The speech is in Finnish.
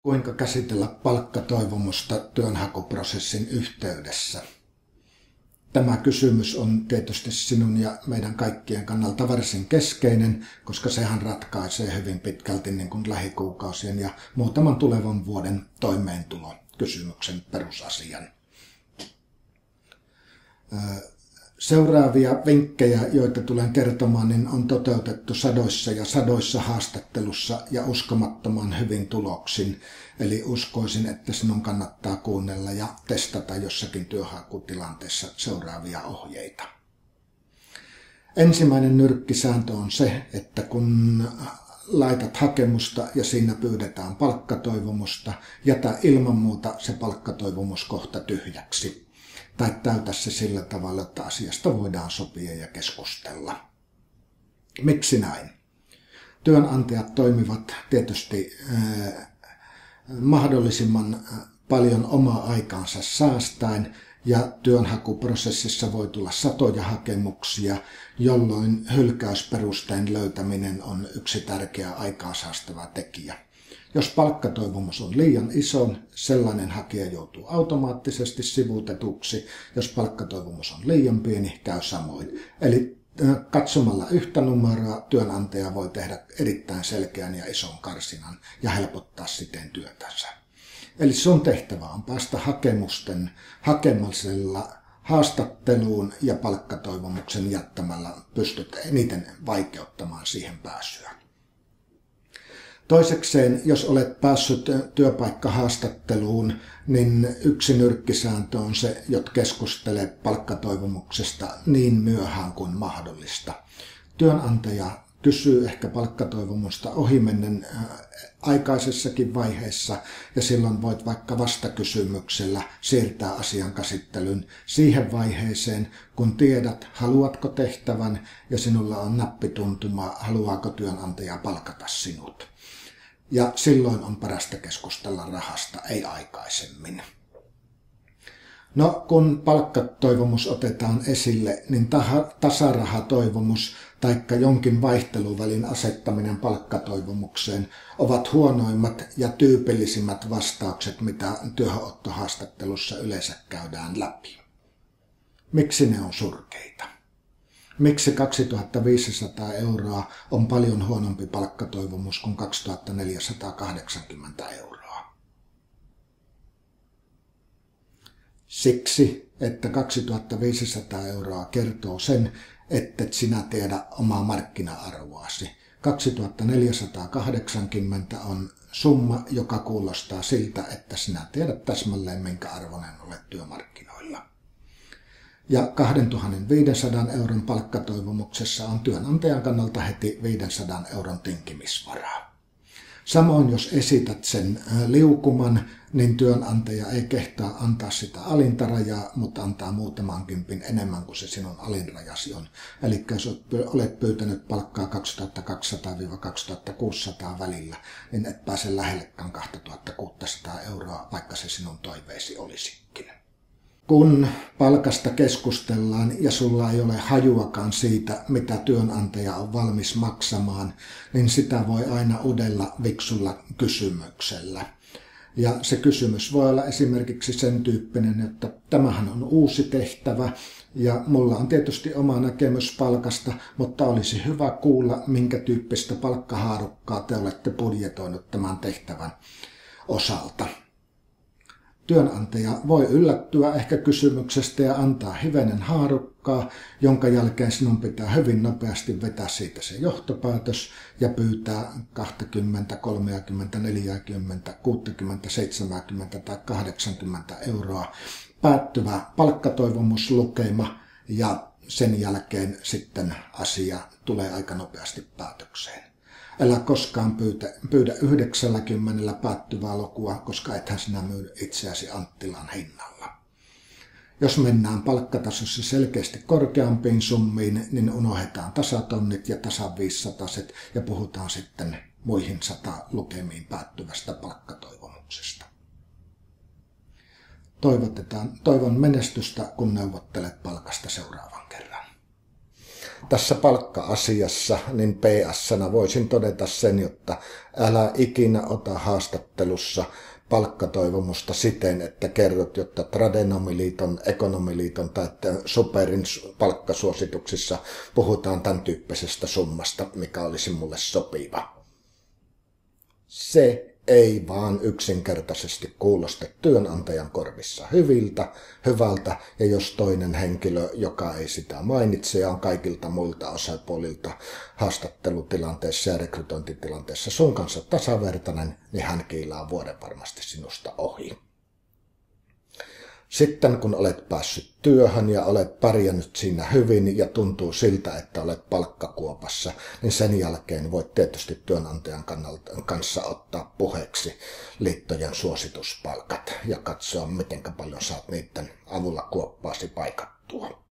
Kuinka käsitellä palkkatoivomusta työnhakuprosessin yhteydessä? Tämä kysymys on tietysti sinun ja meidän kaikkien kannalta varsin keskeinen, koska sehän ratkaisee hyvin pitkälti niin kuin lähikuukausien ja muutaman tulevan vuoden toimeentulokysymyksen perusasian. Seuraavia vinkkejä, joita tulen kertomaan, niin on toteutettu sadoissa ja sadoissa haastattelussa ja uskomattoman hyvin tuloksin. Eli uskoisin, että sinun kannattaa kuunnella ja testata jossakin työnhakutilanteessa seuraavia ohjeita. Ensimmäinen nyrkkisääntö on se, että kun laitat hakemusta ja siinä pyydetään palkkatoivomusta, jätä ilman muuta se palkkatoivomus kohta tyhjäksi. Tai täytä se sillä tavalla, että asiasta voidaan sopia ja keskustella. Miksi näin? Työnantajat toimivat tietysti mahdollisimman paljon omaa aikaansa säästäen ja työnhakuprosessissa voi tulla satoja hakemuksia, jolloin hylkäysperusteen löytäminen on yksi tärkeä aikaansäästävä tekijä. Jos palkkatoivomus on liian iso, sellainen hakija joutuu automaattisesti sivuutetuksi. Jos palkkatoivomus on liian pieni, käy samoin. Eli katsomalla yhtä numeroa työnantaja voi tehdä erittäin selkeän ja ison karsinan ja helpottaa siten työtänsä. Eli sun tehtävä on päästä hakemusten hakemisella haastatteluun ja palkkatoivomuksen jättämällä pystyt eniten vaikeuttamaan siihen pääsyä. Toisekseen, jos olet päässyt työpaikkahaastatteluun, niin yksi nyrkkisääntö on se, että keskustele palkkatoivomuksesta niin myöhään kuin mahdollista. Työnantaja kysyy ehkä palkkatoivomusta ohimennen aikaisessakin vaiheessa ja silloin voit vaikka vastakysymyksellä siirtää asian käsittelyn siihen vaiheeseen, kun tiedät, haluatko tehtävän ja sinulla on nappituntuma, haluaako työnantaja palkata sinut. Ja silloin on parasta keskustella rahasta, ei aikaisemmin. No, kun palkkatoivomus otetaan esille, niin tasarahatoivomus tai jonkin vaihteluvälin asettaminen palkkatoivomukseen ovat huonoimmat ja tyypillisimmät vastaukset, mitä työhönottohaastattelussa yleensä käydään läpi. Miksi ne on surkeita? Miksi 2500 € on paljon huonompi palkkatoivomus kuin 2480 €? Siksi, että 2500 € kertoo sen, ettet sinä tiedä omaa markkina-arvoasi. 2480 on summa, joka kuulostaa siltä, että sinä tiedät täsmälleen, minkä arvoinen olet työmarkkinoilla. Ja 2500 € palkkatoivomuksessa on työnantajan kannalta heti 500 € tinkimisvaraa. Samoin jos esität sen liukuman, niin työnantaja ei kehtaa antaa sitä alintarajaa, mutta antaa muutaman kympin enemmän kuin se sinun alinrajasi on. Eli jos olet pyytänyt palkkaa 2200–2600 välillä, niin et pääse lähellekään 2600 €, vaikka se sinun toiveesi olisikin. Kun palkasta keskustellaan ja sulla ei ole hajuakaan siitä, mitä työnantaja on valmis maksamaan, niin sitä voi aina udella viksulla kysymyksellä. Ja se kysymys voi olla esimerkiksi sen tyyppinen, että tämähän on uusi tehtävä ja mulla on tietysti oma näkemys palkasta, mutta olisi hyvä kuulla, minkä tyyppistä palkkahaarukkaa te olette budjetoinut tämän tehtävän osalta. Työnantaja voi yllättyä ehkä kysymyksestä ja antaa hivenen haarukkaa, jonka jälkeen sinun pitää hyvin nopeasti vetää siitä se johtopäätös ja pyytää 20, 30, 40, 60, 70 tai 80 € päättyvä palkkatoivomuslukema ja sen jälkeen sitten asia tulee aika nopeasti päätökseen. Älä koskaan pyydä 90 päättyvää lukua, koska ethän sinä myy itseäsi Anttilan hinnalla. Jos mennään palkkatasossa selkeästi korkeampiin summiin, niin unohdetaan tasatonnit ja tasan 500 ja puhutaan sitten muihin 100 lukemiin päättyvästä palkkatoivomuksesta. Toivon menestystä, kun neuvottelet palkasta seuraavan kerran. Tässä palkka-asiassa niin PS-nä voisin todeta sen, jotta älä ikinä ota haastattelussa palkkatoivomusta siten, että kerrot, jotta Tradenomiliiton, Ekonomiliiton tai Superin palkkasuosituksissa puhutaan tämän tyyppisestä summasta, mikä olisi mulle sopiva. Se ei vaan yksinkertaisesti kuulosta työnantajan korvissa hyvältä, ja jos toinen henkilö, joka ei sitä mainitse ja on kaikilta muilta osapuolilta haastattelutilanteessa ja rekrytointitilanteessa sun kanssa tasavertainen, niin hän kiilaa vuoden varmasti sinusta ohi. Sitten kun olet päässyt työhön ja olet pärjännyt siinä hyvin ja tuntuu siltä, että olet palkkakuopassa, niin sen jälkeen voit tietysti työnantajan kanssa ottaa puheeksi liittojen suosituspalkat ja katsoa, miten paljon saat niiden avulla kuoppaasi paikattua.